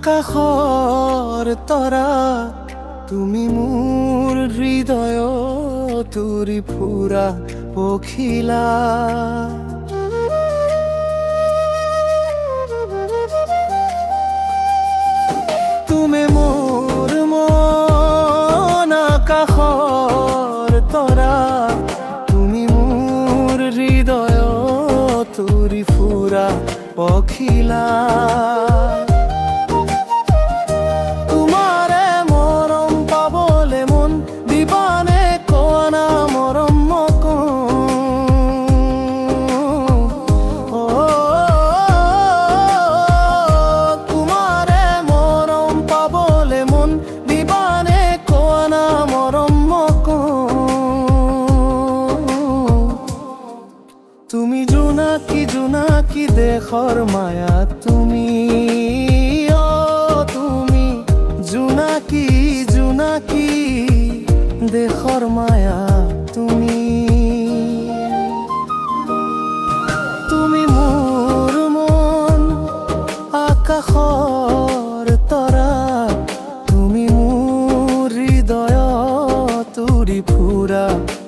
আকাশৰ তৰা তুমি মোৰ হৃদয়ত উৰি ফুৰা পখিলা তুমি মোৰ মন আকাশৰ তৰা তুমি মোৰ হৃদয়ত উৰি ফুৰা পখিলা তুমি জোনাকী জোনাকী দেশৰ মায়া তুমি তুমি জোনাকী জোনাকী দেশৰ মায়া তুমি তুমি মোৰ মন আকাশৰ তৰা তুমি মোৰ হৃদয়ত উৰি ফুৰা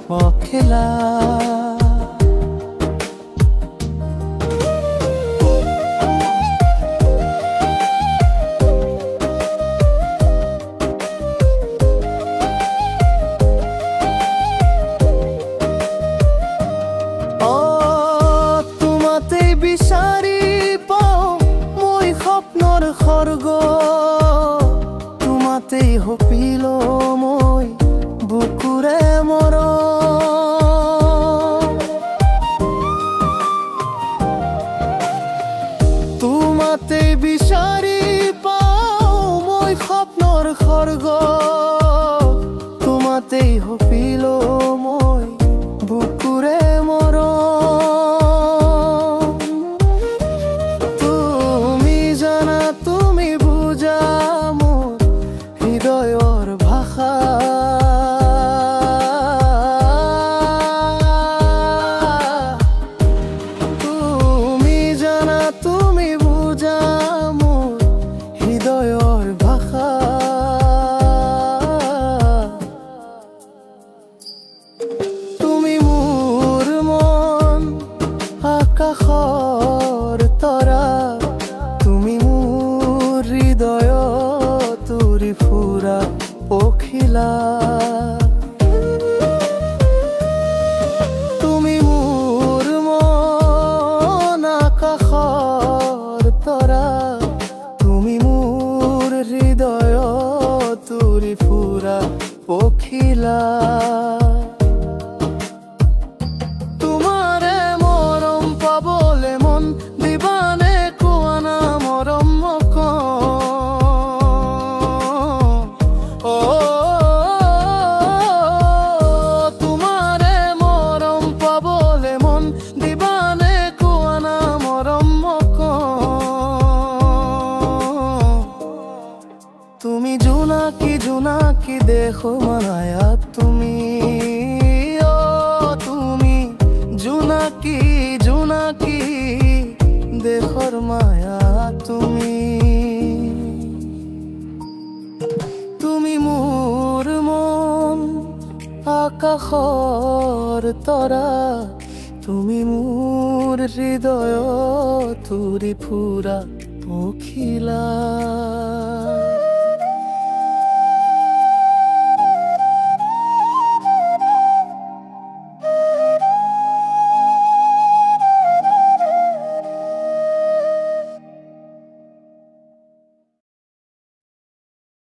পখিলা বিচাৰি পাওঁ মই স্বপ্নৰ স্বৰ্গ তোমাতেই সপিল মই বুকুৰে মৰম তোমাতেই বিচাৰি পাওঁ মই স্বপ্নৰ স্বৰ্গ তোমাতেই সপিল মই বুকুৰে মৰম তুমি মোৰ মন আকাশৰ তৰা তুমি মোৰ হৃদয়ত উৰি ফুৰা পখিলা তুমি মোৰ মন আকাশৰ তৰা তুমি মোৰ হৃদয়ত উৰি ফুৰা পখিলা তুমি জোনাকী জোনাকী দেশ মায়া তুমি তুমি জোনাকী জোনাকী দেশৰ মায়া তুমি তুমি মোৰ মন আকাশৰ তৰা তুমি মোৰ হৃদয়ত উৰি ফুৰা পখিলা